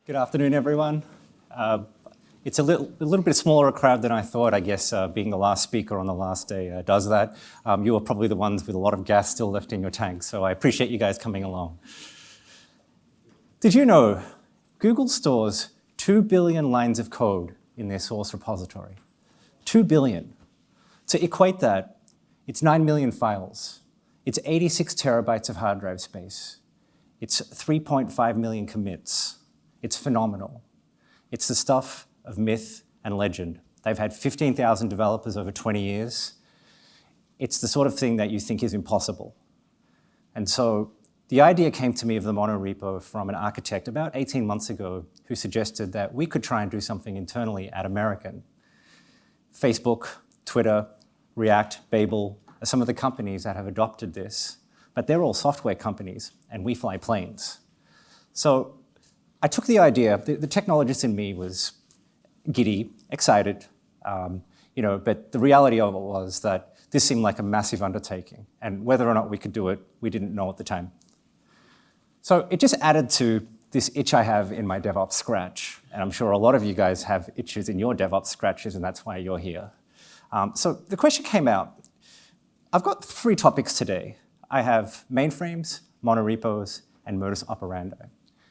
Good afternoon, everyone. It's a little bit smaller a crowd than I thought. I guess being the last speaker on the last day does that. You are probably the ones with a lot of gas still left in your tank, so I appreciate you guys coming along. Did you know Google stores 2 billion lines of code in their source repository? 2 billion. To equate that, it's 9 million files. It's 86 terabytes of hard drive space. It's 3.5 million commits. It's phenomenal. It's the stuff of myth and legend. They've had 15,000 developers over 20 years. It's the sort of thing that you think is impossible. And so the idea came to me of the monorepo from an architect about 18 months ago who suggested that we could try and do something internally at American. Facebook, Twitter, React, Babel are some of the companies that have adopted this, but they're all software companies and we fly planes. So I took the idea, the technologist in me was giddy, excited, but the reality of it was that this seemed like a massive undertaking, and whether or not we could do it, we didn't know at the time. So it just added to this itch I have in my DevOps scratch, and I'm sure a lot of you guys have itches in your DevOps scratches, and that's why you're here. So the question came out. I've got 3 topics today. I have mainframes, monorepos, and modus operandi.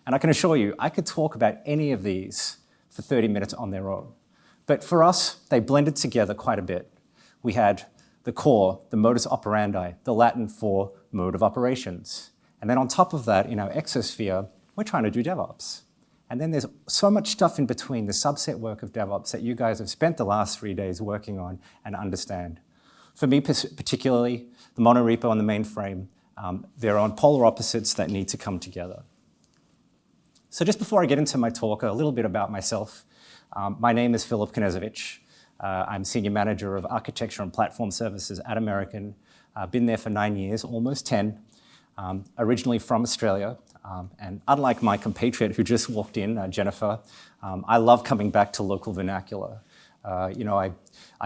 And I can assure you, I could talk about any of these for 30 minutes on their own. But for us, they blended together quite a bit. We had the core, the modus operandi, the Latin for mode of operations. And then on top of that, in our exosphere, we're trying to do DevOps. And then there's so much stuff in between, the subset work of DevOps that you guys have spent the last 3 days working on and understand. For me particularly, the monorepo and the mainframe, they're on polar opposites that need to come together. So just before I get into my talk, a little bit about myself. My name is Phillip Knezevich. I'm Senior Manager of Architecture and Platform Services at American. I've been there for 9 years, almost 10. Originally from Australia. And unlike my compatriot who just walked in, Jennifer, I love coming back to local vernacular. I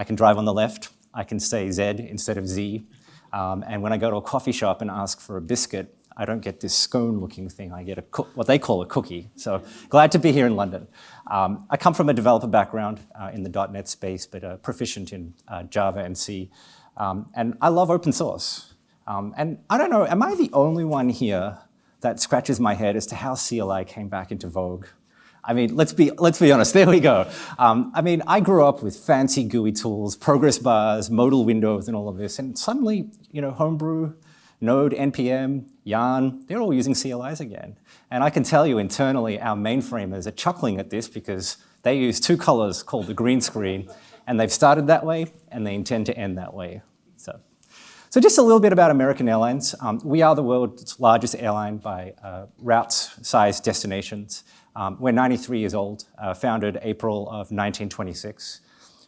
can drive on the left. I can say Z instead of Z. And when I go to a coffee shop and ask for a biscuit, I don't get this scone-looking thing. I get what they call a cookie. So glad to be here in London. I come from a developer background in the .NET space, but proficient in Java and C. And I love open source. And I don't know, am I the only one here that scratches my head as to how CLI came back into vogue? I mean, let's be honest, there we go. I grew up with fancy GUI tools, progress bars, modal windows and all of this, and suddenly, Homebrew, Node, NPM, Yarn, they're all using CLIs again. And I can tell you internally, our mainframers are chuckling at this because they use 2 colors called the green screen, and they've started that way, and they intend to end that way. So just a little bit about American Airlines. We are the world's largest airline by routes, size, destinations. We're 93 years old, founded April of 1926.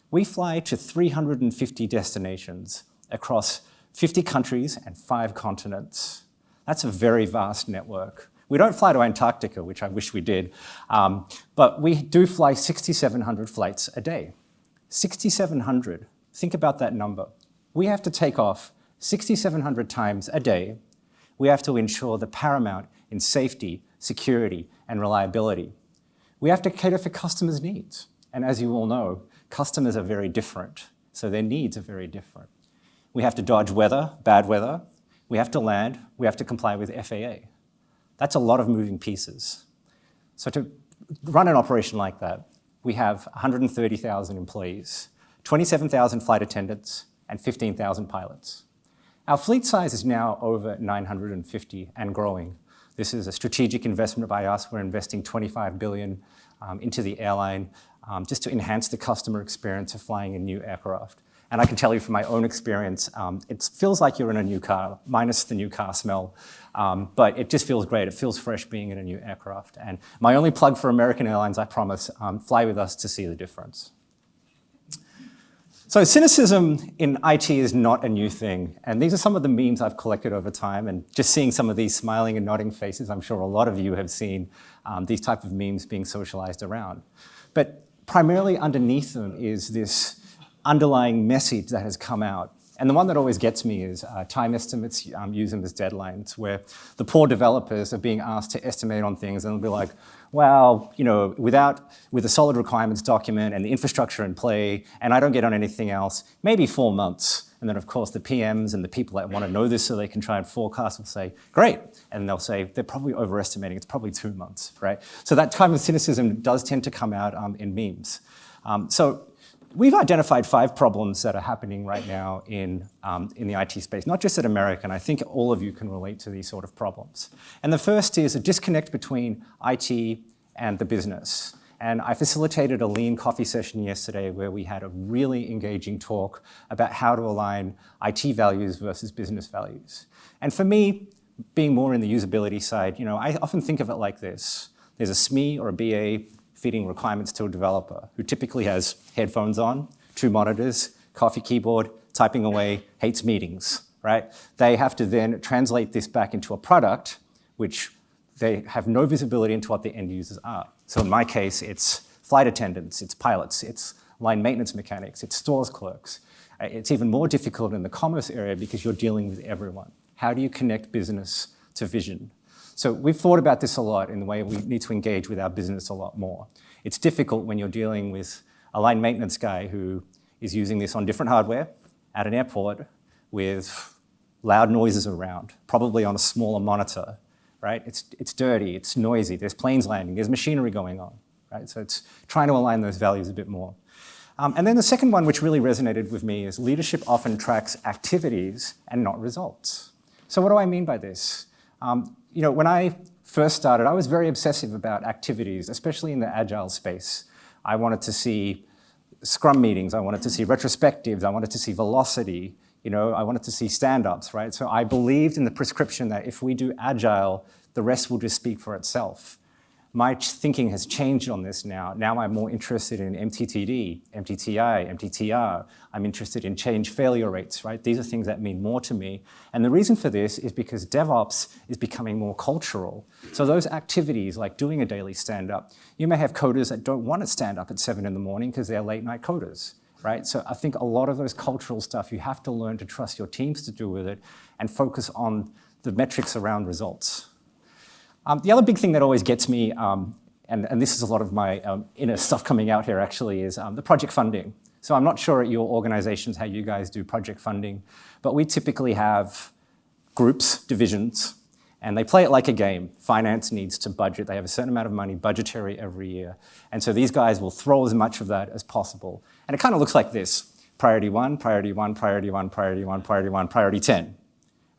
We fly to 350 destinations across 50 countries and 5 continents. That's a very vast network. We don't fly to Antarctica, which I wish we did, but we do fly 6,700 flights a day. 6,700, think about that number. We have to take off 6,700 times a day. We have to ensure the paramount in safety, security, and reliability. We have to cater for customers' needs. And as you all know, customers are very different, so their needs are very different. We have to dodge weather, bad weather. We have to land. We have to comply with FAA. That's a lot of moving pieces. So to run an operation like that, we have 130,000 employees, 27,000 flight attendants, and 15,000 pilots. Our fleet size is now over 950 and growing. This is a strategic investment by us. We're investing $25 billion into the airline just to enhance the customer experience of flying a new aircraft. And I can tell you from my own experience, it feels like you're in a new car, minus the new car smell. But it just feels great. It feels fresh being in a new aircraft. And my only plug for American Airlines, I promise, fly with us to see the difference. So cynicism in IT is not a new thing. And these are some of the memes I've collected over time. And just seeing some of these smiling and nodding faces, I'm sure a lot of you have seen these type of memes being socialized around. But primarily underneath them is this underlying message that has come out. And the one that always gets me is time estimates, use them as deadlines, where the poor developers are being asked to estimate on things and they'll be like, well, with a solid requirements document and the infrastructure in play, and I don't get on anything else, maybe 4 months. And then, of course, the PMs and the people that want to know this so they can try and forecast will say, great. And they'll say, they're probably overestimating. It's probably 2 months, right? So that kind of cynicism does tend to come out in memes. So we've identified 5 problems that are happening right now in the IT space, not just at American. I think all of you can relate to these sort of problems. And the first is a disconnect between IT and the business. And I facilitated a lean coffee session yesterday where we had a really engaging talk about how to align IT values versus business values. And for me, being more in the usability side, I often think of it like this. There's a SME or a BA feeding requirements to a developer who typically has headphones on, 2 monitors, coffee keyboard, typing away, hates meetings, right? They have to then translate this back into a product which they have no visibility into what the end users are. So in my case, it's flight attendants, it's pilots, it's line maintenance mechanics, it's stores clerks. It's even more difficult in the commerce area because you're dealing with everyone. How do you connect business to vision? So we've thought about this a lot in the way we need to engage with our business a lot more. It's difficult when you're dealing with a line maintenance guy who is using this on different hardware at an airport with loud noises around, probably on a smaller monitor, right? It's dirty, it's noisy, there's planes landing, there's machinery going on, right? So it's trying to align those values a bit more. And then the second one, which really resonated with me, is leadership often tracks activities and not results. So what do I mean by this? When I first started, I was very obsessive about activities, especially in the agile space. I wanted to see scrum meetings, I wanted to see retrospectives, I wanted to see velocity, I wanted to see stand-ups, right? So I believed in the prescription that if we do agile, the rest will just speak for itself. My thinking has changed on this now. Now I'm more interested in MTTD, MTTI, MTTR. I'm interested in change failure rates, right? These are things that mean more to me. And the reason for this is because DevOps is becoming more cultural. So those activities, like doing a daily stand-up, you may have coders that don't want to stand up at 7 in the morning because they're late-night coders, right? So I think a lot of those cultural stuff, you have to learn to trust your teams to do with it and focus on the metrics around results. The other big thing that always gets me, and this is a lot of my inner stuff coming out here actually, is the project funding. So I'm not sure at your organizations how you guys do project funding, but we typically have groups, divisions, and they play it like a game. Finance needs to budget. They have a certain amount of money budgetary every year. And so these guys will throw as much of that as possible. And it kind of looks like this: priority 1, priority 1, priority 1, priority 1, priority 1, priority 10,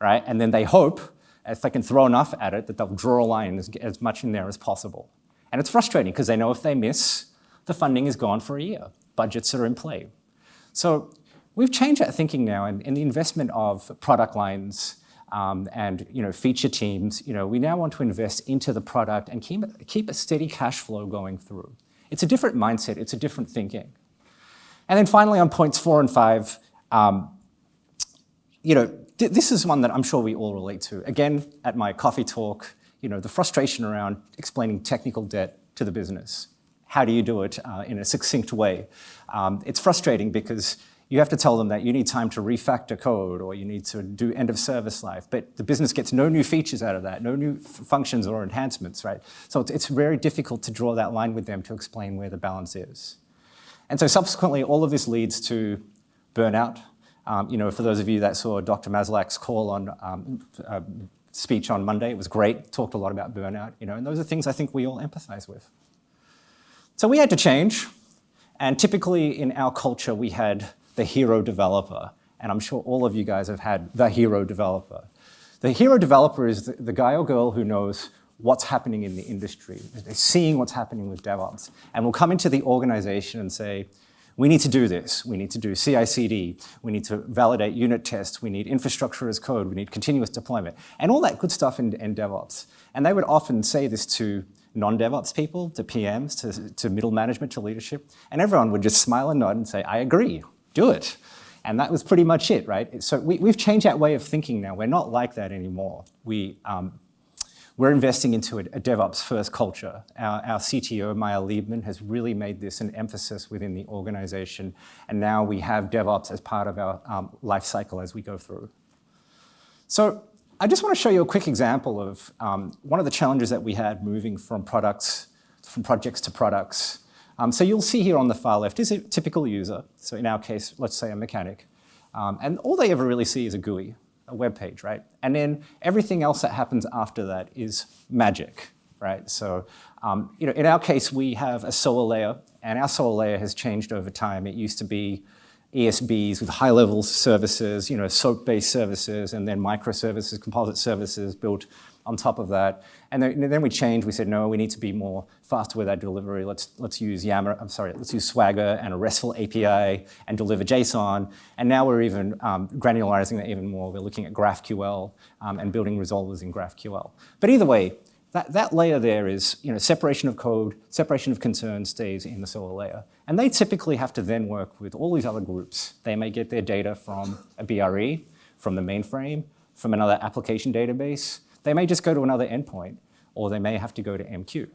right? And then they hope, if they can throw enough at it, that they'll draw a line as much in there as possible. And it's frustrating because they know if they miss, the funding is gone for a year. Budgets are in play. So we've changed that thinking now, and in the investment of product lines and feature teams, we now want to invest into the product and keep a steady cash flow going through. It's a different mindset, it's a different thinking. And then finally on points 4 and 5, this is one that I'm sure we all relate to. Again, at my coffee talk, the frustration around explaining technical debt to the business. How do you do it in a succinct way? It's frustrating because you have to tell them that you need time to refactor code or you need to do end of service life, but the business gets no new features out of that, no new functions or enhancements, right? So it's very difficult to draw that line with them to explain where the balance is. And so subsequently, all of this leads to burnout. For those of you that saw Dr. Maslak's call on speech on Monday, it was great, talked a lot about burnout, and those are things I think we all empathize with. So we had to change, and typically in our culture, we had the hero developer, and I'm sure all of you guys have had the hero developer. The hero developer is the guy or girl who knows what's happening in the industry. They're seeing what's happening with DevOps, and will come into the organization and say, we need to do this. We need to do CI/CD. We need to validate unit tests. We need infrastructure as code. We need continuous deployment, and all that good stuff in DevOps. And they would often say this to non-DevOps people, to PMs, to middle management, to leadership, and everyone would just smile and nod and say, I agree, do it. And that was pretty much it, right? So we've changed that way of thinking now. We're not like that anymore. We We're investing into a DevOps first culture. Our CTO, Maya Liebman, has really made this an emphasis within the organization, and now we have DevOps as part of our life cycle as we go through. So I just want to show you a quick example of one of the challenges that we had moving from projects to products. So you'll see here on the far left is a typical user. So in our case, let's say a mechanic. And all they ever really see is a GUI, a web page, right? And then everything else that happens after that is magic, right? So in our case, we have a SOA layer, and our SOA layer has changed over time. It used to be ESBs with high-level services, SOAP-based services, and then microservices, composite services built on top of that. And then we changed. We said, no, we need to be more faster with our delivery. Let's use let's use Swagger and a RESTful API and deliver JSON. And now we're even granularizing that even more. We're looking at GraphQL and building resolvers in GraphQL. But either way, that layer there is, separation of code, separation of concern stays in the SOA layer. And they typically have to then work with all these other groups. They may get their data from a BRE, from the mainframe, from another application database. They may just go to another endpoint, or they may have to go to MQ.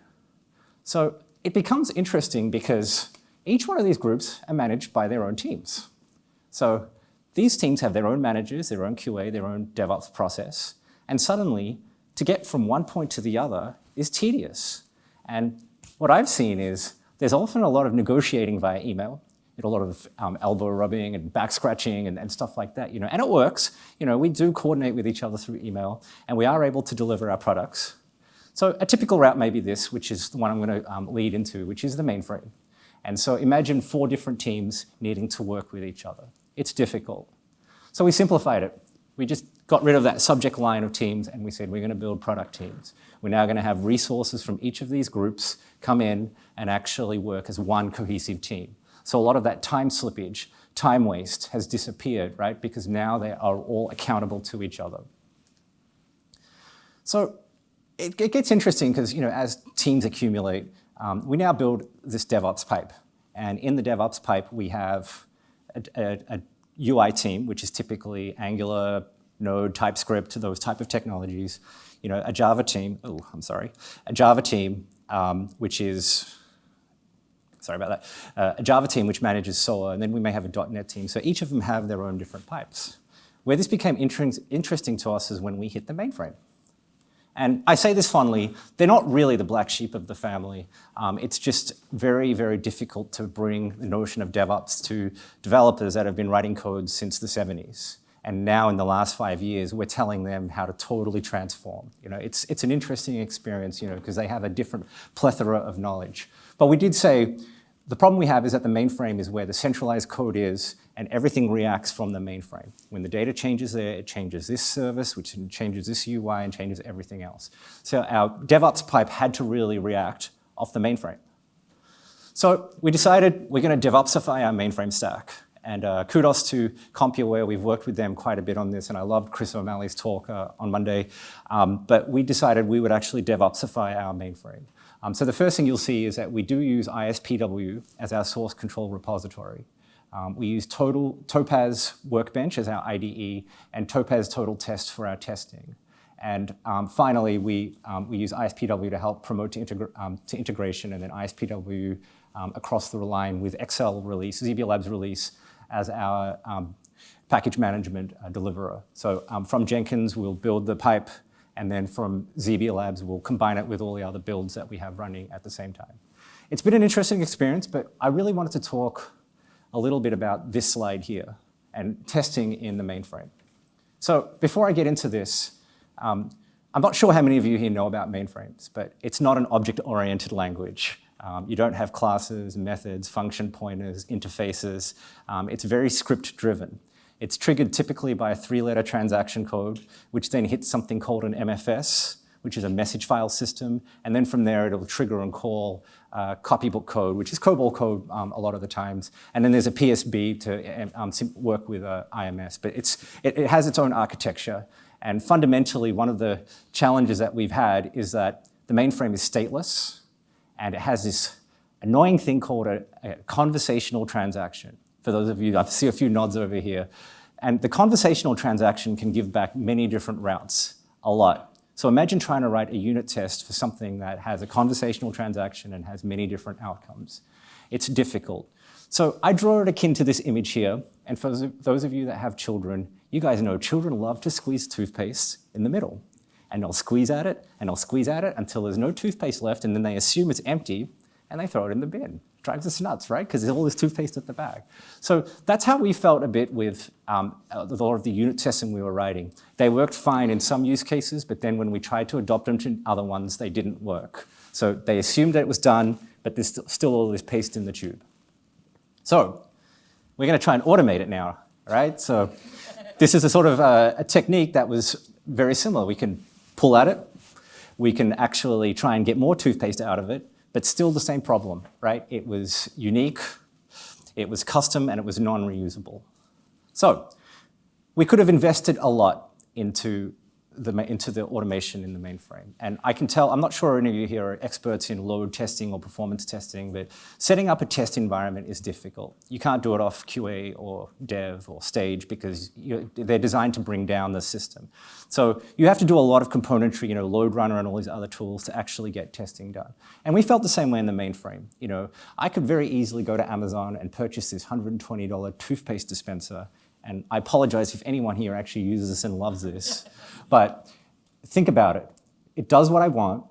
So it becomes interesting because each one of these groups are managed by their own teams. So these teams have their own managers, their own QA, their own DevOps process, and suddenly, to get from one point to the other is tedious. And what I've seen is there's often a lot of negotiating via email, a lot of elbow rubbing and back scratching and stuff like that. And it works. We do coordinate with each other through email, and we are able to deliver our products. So a typical route may be this, which is the one I'm going to lead into, which is the mainframe. And so imagine 4 different teams needing to work with each other. It's difficult. So we simplified it. We just got rid of that subject line of teams, and we said we're going to build product teams. We're now going to have resources from each of these groups come in and actually work as one cohesive team. So a lot of that time slippage, time waste has disappeared, right? Because now they are all accountable to each other. So it gets interesting because, as teams accumulate, we now build this DevOps pipe. And in the DevOps pipe, we have a UI team, which is typically Angular, Node, TypeScript, those type of technologies. A Java team, which is, a Java team which manages SOA, and then we may have a .NET team. So each of them have their own different pipes. Where this became interesting to us is when we hit the mainframe. And I say this fondly, they're not really the black sheep of the family. It's just very, very difficult to bring the notion of DevOps to developers that have been writing code since the 70s. And now in the last 5 years, we're telling them how to totally transform. It's an interesting experience, because they have a different plethora of knowledge. But we did say, the problem we have is that the mainframe is where the centralized code is, and everything reacts from the mainframe. When the data changes there, it changes this service, which changes this UI, and changes everything else. So our DevOps pipe had to really react off the mainframe. So we decided we're going to DevOpsify our mainframe stack. And kudos to CompuWare. We've worked with them quite a bit on this, and I loved Chris O'Malley's talk on Monday. But we decided we would actually DevOpsify our mainframe. So the first thing you'll see is that we do use ISPW as our source control repository. We use Topaz Workbench as our IDE, and Topaz Total Test for our testing. And finally, we use ISPW to help promote to integration, and then ISPW across the line with Excel release, ZB Labs release, as our package management deliverer. So from Jenkins, we'll build the pipe, and then from ZB Labs, we'll combine it with all the other builds that we have running at the same time. It's been an interesting experience, but I really wanted to talk a little bit about this slide here and testing in the mainframe. So before I get into this, I'm not sure how many of you here know about mainframes, but it's not an object-oriented language. You don't have classes, methods, function pointers, interfaces. It's very script-driven. It's triggered typically by a 3-letter transaction code, which then hits something called an MFS, which is a message file system. And then from there, it'll trigger and call copybook code, which is COBOL code a lot of the times. And then there's a PSB to work with IMS. But it has its own architecture. And fundamentally, one of the challenges that we've had is that the mainframe is stateless, and it has this annoying thing called a conversational transaction. For those of you, I see a few nods over here. And the conversational transaction can give back many different routes, a lot. So imagine trying to write a unit test for something that has a conversational transaction and has many different outcomes. It's difficult. So I draw it akin to this image here, and for those of you that have children, you guys know children love to squeeze toothpaste in the middle. And they'll squeeze at it, and they'll squeeze at it until there's no toothpaste left, and then they assume it's empty, and they throw it in the bin. Drives us nuts, right? Because there's all this toothpaste at the back. So that's how we felt a bit with a lot of the unit testing we were writing. They worked fine in some use cases, but then when we tried to adopt them to other ones, they didn't work. So they assumed that it was done, but there's still all this paste in the tube. So we're going to try and automate it now, right? So this is a sort of a technique that was very similar. We can pull at it. We can actually try and get more toothpaste out of it, but still the same problem, right? It was unique, it was custom, and it was non-reusable. So we could have invested a lot into the automation in the mainframe. And I can tell, I'm not sure any of you here are experts in load testing or performance testing, but setting up a test environment is difficult. You can't do it off QA or dev or stage because they're designed to bring down the system. So you have to do a lot of componentry, load runner and all these other tools to actually get testing done. And we felt the same way in the mainframe. I could very easily go to Amazon and purchase this $120 toothpaste dispenser. And I apologize if anyone here actually uses this and loves this. But think about it. It does what I want,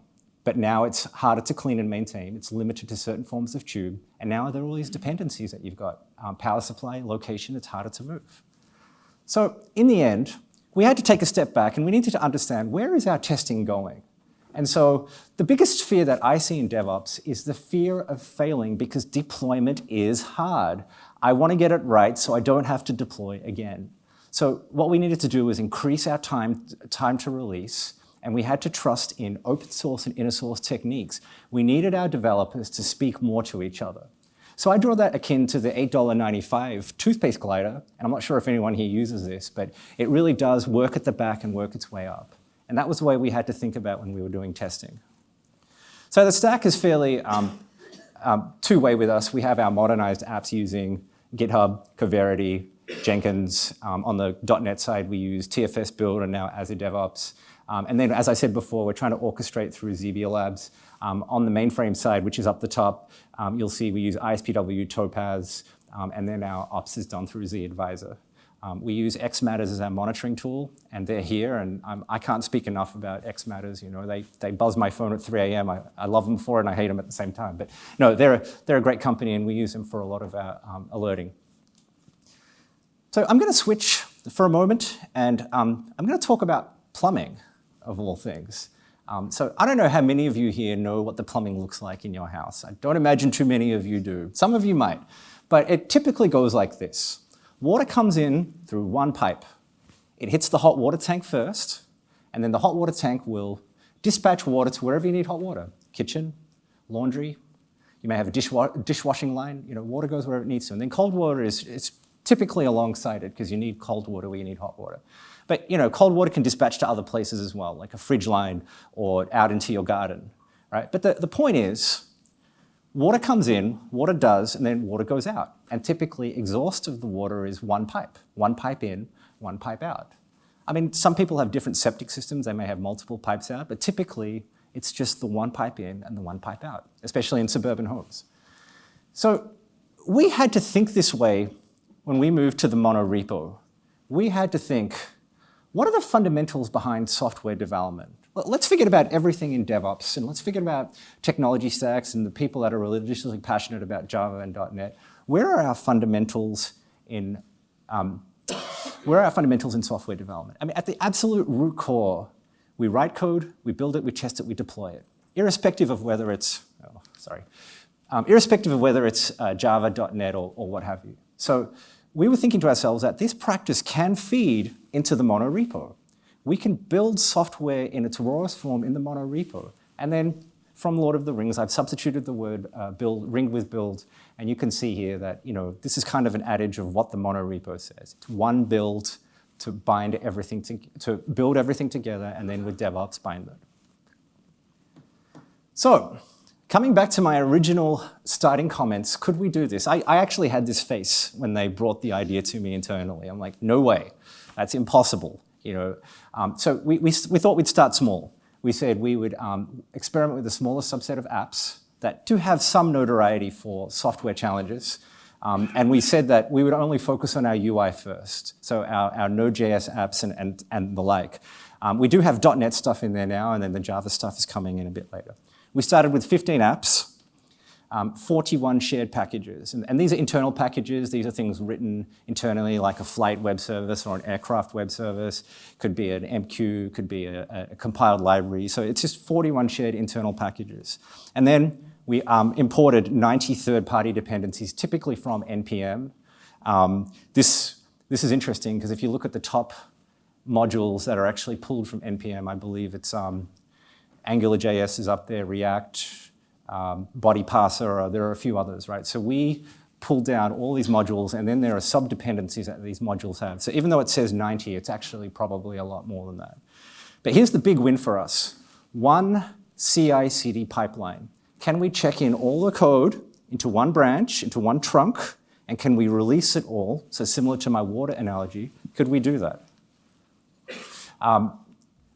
but now it's harder to clean and maintain. It's limited to certain forms of tube. And now there are all these dependencies that you've got. Power supply, location, it's harder to move. So in the end, we had to take a step back and we needed to understand where is our testing going? And so the biggest fear that I see in DevOps is the fear of failing because deployment is hard. I want to get it right so I don't have to deploy again. So what we needed to do was increase our time to release, and we had to trust in open source and inner source techniques. We needed our developers to speak more to each other. So I draw that akin to the $8.95 toothpaste glider, and I'm not sure if anyone here uses this, but it really does work at the back and work its way up. And that was the way we had to think about when we were doing testing. So the stack is fairly two-way with us. We have our modernized apps using GitHub, Coverity, Jenkins. On the .NET side, we use TFS Build and now Azure DevOps. And then, as I said before, we're trying to orchestrate through Xebia Labs. On the mainframe side, which is up the top, you'll see we use ISPW, Topaz, and then our ops is done through Z-Advisor. We use XMatters as our monitoring tool, and they're here, and I can't speak enough about XMatters. They buzz my phone at 3 a.m. I love them for it, and I hate them at the same time. But no, they're a great company, and we use them for a lot of our alerting. So I'm going to switch for a moment, and I'm going to talk about plumbing, of all things. So I don't know how many of you here know what the plumbing looks like in your house. I don't imagine too many of you do. Some of you might, but it typically goes like this. Water comes in through one pipe. It hits the hot water tank first, and then the hot water tank will dispatch water to wherever you need hot water. Kitchen, laundry, you may have a dishwashing line, water goes wherever it needs to. And then cold water is typically alongside it because you need cold water where you need hot water. But cold water can dispatch to other places as well, like a fridge line or out into your garden, right? But the point is, water comes in, water does, and then water goes out. And typically, exhaust of the water is one pipe in, one pipe out. I mean, some people have different septic systems. They may have multiple pipes out, but typically, it's just the one pipe in and the one pipe out, especially in suburban homes. So we had to think this way when we moved to the monorepo. We had to think, what are the fundamentals behind software development? Let's forget about everything in DevOps, and let's forget about technology stacks and the people that are religiously passionate about Java and .NET. Where are our fundamentals in software development? I mean, at the absolute root core, we write code, we build it, we test it, we deploy it, irrespective of whether it's Java, .NET, or what have you. So we were thinking to ourselves that this practice can feed into the monorepo. We can build software in its rawest form in the monorepo. And then from Lord of the Rings, I've substituted the word build, ring with build, and you can see here that this is kind of an adage of what the monorepo says. It's one build to bind everything, to build everything together, and then with DevOps bind them. So, coming back to my original starting comments, could we do this? I actually had this face when they brought the idea to me internally. I'm like, no way, that's impossible. So we thought we'd start small. we said we would experiment with a smaller subset of apps that do have some notoriety for software challenges. And we said that we would only focus on our UI first, so our Node.js apps and the like. We do have .NET stuff in there now, and then the Java stuff is coming in a bit later. We started with 15 apps, 41 shared packages. And these are internal packages. These are things written internally, like a flight web service or an aircraft web service. Could be an MQ, could be a compiled library. So it's just 41 shared internal packages. And then we imported 90 third-party dependencies, typically from NPM. This is interesting, because if you look at the top modules that are actually pulled from NPM, I believe it's AngularJS is up there, React, Body Parser, there are a few others, right? So we pulled down all these modules, and then there are sub-dependencies that these modules have. So even though it says 90, it's actually probably a lot more than that. But here's the big win for us. One CI/CD pipeline. Can we check in all the code into one branch, into one trunk, and can we release it all? So similar to my water analogy, could we do that?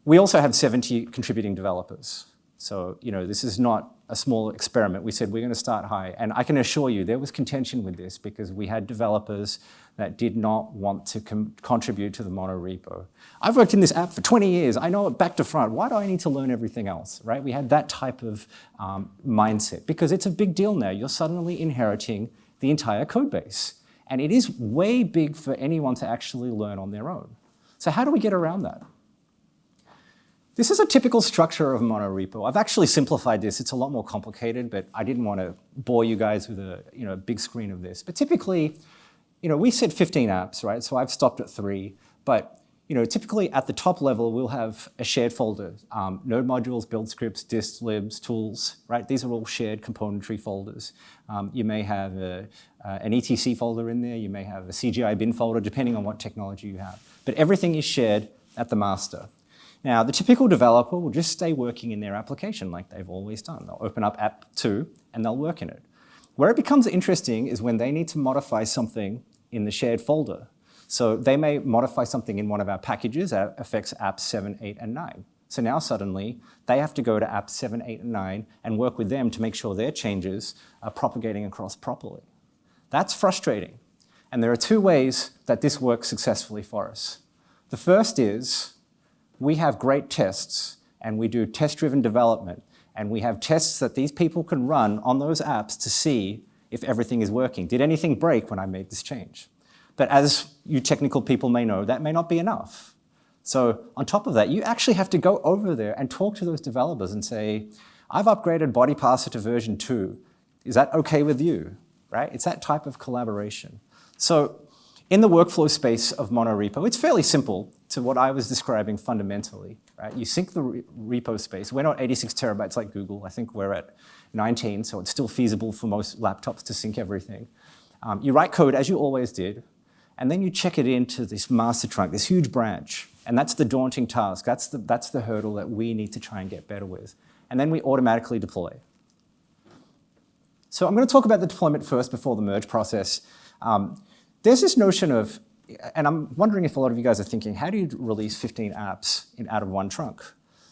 We also have 70 contributing developers. So, this is not a small experiment. We said we're going to start high. And I can assure you there was contention with this, because we had developers that did not want to contribute to the monorepo. I've worked in this app for 20 years. I know it back to front. Why do I need to learn everything else, right? We had that type of mindset, because it's a big deal now. You're suddenly inheriting the entire code base. And it is way big for anyone to actually learn on their own. So how do we get around that? This is a typical structure of a monorepo. I've actually simplified this. It's a lot more complicated, but I didn't want to bore you guys with a big screen of this. But typically, we said 15 apps, right? So I've stopped at 3. But typically at the top level, we'll have a shared folder. Node modules, build scripts, dist, libs, tools, right? These are all shared componentry folders. You may have an etc folder in there. You may have a CGI bin folder, depending on what technology you have. But everything is shared at the master. Now, the typical developer will just stay working in their application like they've always done. They'll open up app 2 and they'll work in it. Where it becomes interesting is when they need to modify something in the shared folder. So they may modify something in one of our packages that affects apps 7, 8, and 9. So now suddenly they have to go to apps 7, 8, and 9 and work with them to make sure their changes are propagating across properly. That's frustrating. And there are 2 ways that this works successfully for us. The first is, we have great tests, and we do test-driven development, and we have tests that these people can run on those apps to see if everything is working. Did anything break when I made this change? But as you technical people may know, that may not be enough. So on top of that, you actually have to go over there and talk to those developers and say, I've upgraded Body Parser to version 2. Is that okay with you? Right? It's that type of collaboration. So in the workflow space of monorepo, it's fairly simple to what I was describing fundamentally. Right? You sync the repo space. We're not 86 terabytes like Google. I think we're at 19, so it's still feasible for most laptops to sync everything. You write code as you always did, and then you check it into this master trunk, this huge branch. And that's the daunting task. That's the hurdle that we need to try and get better with. And then we automatically deploy. So I'm going to talk about the deployment first before the merge process. There's this notion of, and I'm wondering if a lot of you guys are thinking, how do you release 15 apps out of one trunk?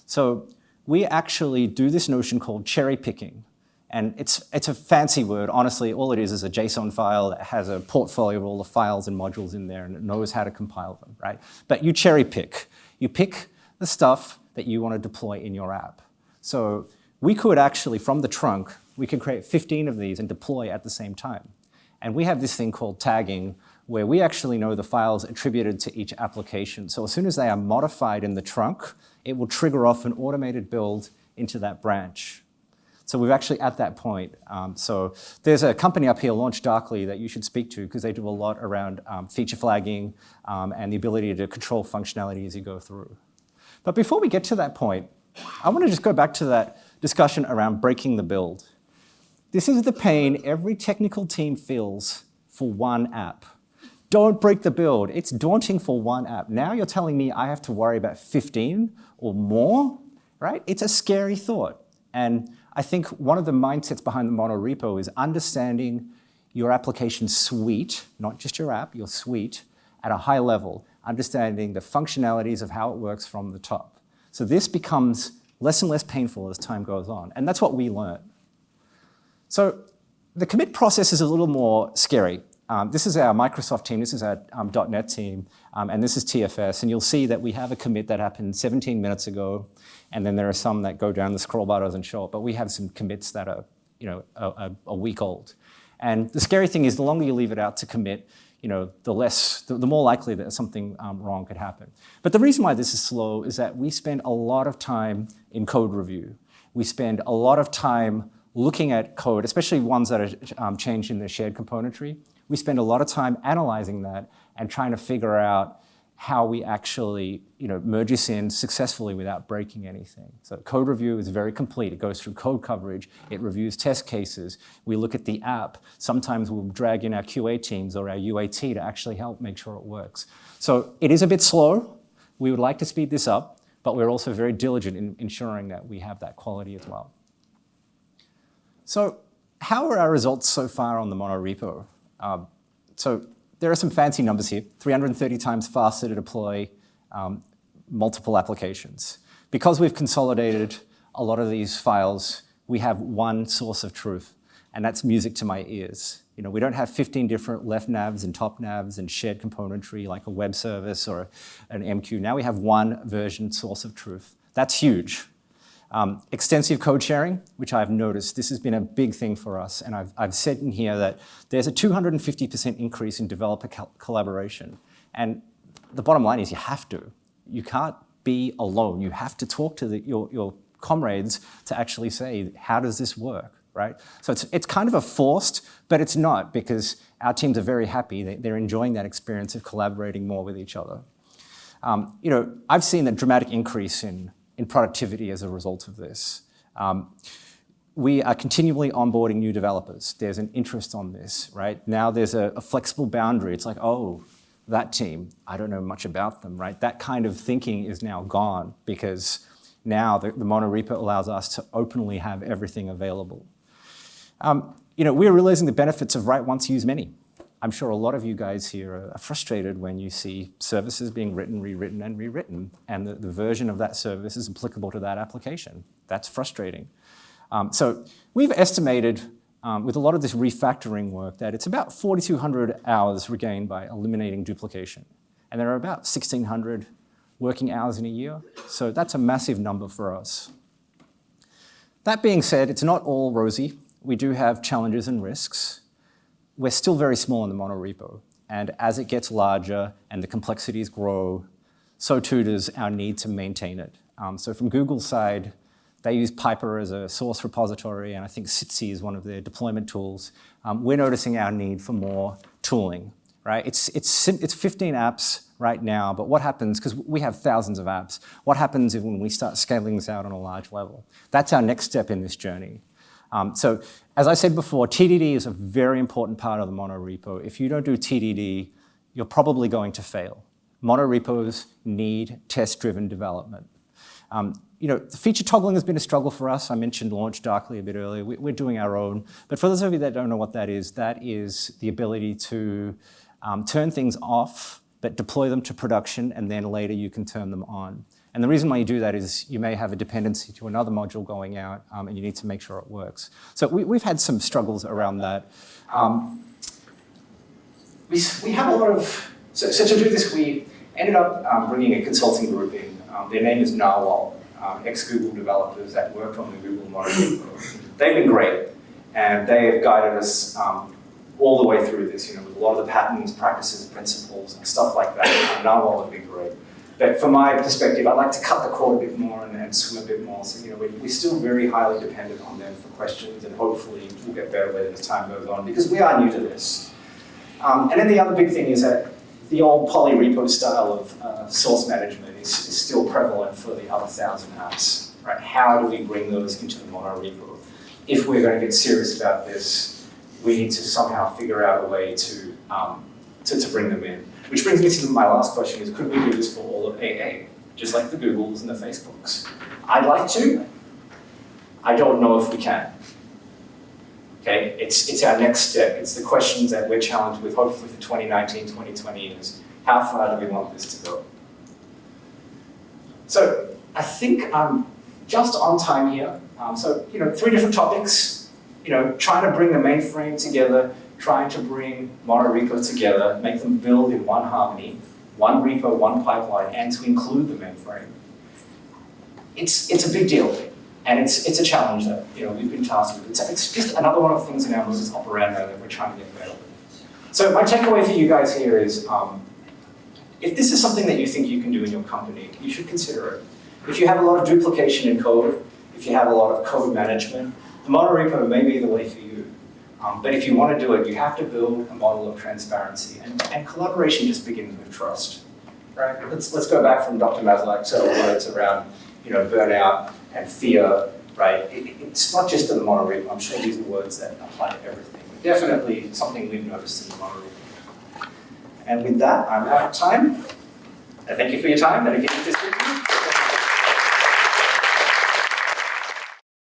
So we actually do this notion called cherry picking. And it's a fancy word. Honestly, all it is a JSON file that has a portfolio of all the files and modules in there, and it knows how to compile them, right? But you cherry pick. You pick the stuff that you want to deploy in your app. So we could actually, from the trunk, we could create 15 of these and deploy at the same time. And we have this thing called tagging, where we actually know the files attributed to each application. So as soon as they are modified in the trunk, it will trigger off an automated build into that branch. So we're actually at that point. So there's a company up here, Launch Darkly, that you should speak to, because they do a lot around feature flagging and the ability to control functionality as you go through. But before we get to that point, I want to just go back to that discussion around breaking the build. This is the pain every technical team feels for one app. Don't break the build. It's daunting for one app. Now you're telling me I have to worry about 15 or more, right? It's a scary thought. And I think one of the mindsets behind the monorepo is understanding your application suite, not just your app, your suite, at a high level, understanding the functionalities of how it works from the top. So this becomes less and less painful as time goes on. And that's what we learn. So the commit process is a little more scary. This is our Microsoft team, this is our .NET team, and this is TFS. And you'll see that we have a commit that happened 17 minutes ago, and then there are some that go down the scroll bar doesn't show up, but we have some commits that are a week old. And the scary thing is the longer you leave it out to commit, the more likely that something wrong could happen. But the reason why this is slow is that we spend a lot of time in code review. We spend a lot of time looking at code, especially ones that are changed in the shared componentry. We spend a lot of time analyzing that and trying to figure out how we actually merge this in successfully without breaking anything. So code review is very complete. It goes through code coverage. It reviews test cases. We look at the app. Sometimes we'll drag in our QA teams or our UAT to actually help make sure it works. So it is a bit slow. We would like to speed this up, but we're also very diligent in ensuring that we have that quality as well. So how are our results so far on the monorepo? So there are some fancy numbers here, 330 times faster to deploy multiple applications. Because we've consolidated a lot of these files, we have one source of truth, and that's music to my ears. We don't have 15 different left navs and top navs and shared componentry like a web service or an MQ. Now we have one version source of truth. That's huge. Extensive code sharing, which I've noticed, this has been a big thing for us, and I've said in here that there's a 250% increase in developer collaboration. And the bottom line is you have to. You can't be alone. You have to talk to your comrades to actually say, how does this work, right? So it's kind of a forced, but it's not, because our teams are very happy. They're enjoying that experience of collaborating more with each other. I've seen a dramatic increase in productivity as a result of this. We are continually onboarding new developers. There's an interest on this, right? Now there's a flexible boundary. It's like, oh, that team, I don't know much about them, right? That kind of thinking is now gone because now the monorepo allows us to openly have everything available. We're realizing the benefits of write once, use many. I'm sure a lot of you guys here are frustrated when you see services being written, rewritten, and rewritten, and the version of that service is applicable to that application. That's frustrating. So we've estimated with a lot of this refactoring work that it's about 4,200 hours regained by eliminating duplication. And there are about 1,600 working hours in a year. So that's a massive number for us. That being said, it's not all rosy. We do have challenges and risks. We're still very small in the monorepo, and as it gets larger and the complexities grow, so too does our need to maintain it. So from Google's side, they use Piper as a source repository, and I think Sitsi is one of their deployment tools. We're noticing our need for more tooling, right? It's 15 apps right now, but what happens, because we have thousands of apps, what happens when we start scaling this out on a large level? That's our next step in this journey. So as I said before, TDD is a very important part of the monorepo. If you don't do TDD, you're probably going to fail. Monorepos need test-driven development. The feature toggling has been a struggle for us. I mentioned Launch Darkly a bit earlier. We're doing our own. But for those of you that don't know what that is the ability to turn things off, but deploy them to production, and then later you can turn them on. And the reason why you do that is you may have a dependency to another module going out, and you need to make sure it works. So we've had some struggles around that. We have a lot of, so to do this, we ended up bringing a consulting group in. Their name is Narwhal, ex-Google developers that worked on the Google monorepo. They've been great, and they have guided us all the way through this, with a lot of the patterns, practices, principles, and stuff like that. Narwhal have been great. But from my perspective, I'd like to cut the cord a bit more and swim a bit more. So we're still very highly dependent on them for questions, and hopefully we'll get better with it as time goes on, because we are new to this. And then the other big thing is that the old polyrepo style of source management is still prevalent for the other 1,000 apps. Right? How do we bring those into the monorepo? If we're going to get serious about this, we need to somehow figure out a way to bring them in. Which brings me to my last question, is could we do this for all of AA, just like the Googles and the Facebooks? I'd like to. I don't know if we can. Okay, it's our next step. It's the questions that we're challenged with, hopefully for 2019, 2020 is, how far do we want this to go? So I think I'm just on time here. So, 3 different topics. Trying to bring the mainframe together, trying to bring Monorepo together, make them build in one harmony, one repo, one pipeline, and to include the mainframe. It's a big deal, and it's a challenge that we've been tasked with. It's just another one of the things in our Modus Operandi that we're trying to get better with. So my takeaway for you guys here is, if this is something that you think you can do in your company, you should consider it. If you have a lot of duplication in code, if you have a lot of code management, the Monorepo may be the way for you. But if you want to do it, you have to build a model of transparency. And collaboration just begins with trust. Right? Let's go back from Dr. Maslak's words around burnout and fear. Right? It's not just in the Monorepo. I'm sure these are words that apply to everything. But definitely something we've noticed in the Monorepo. And with that, I'm out of time. Thank you for your time. And if you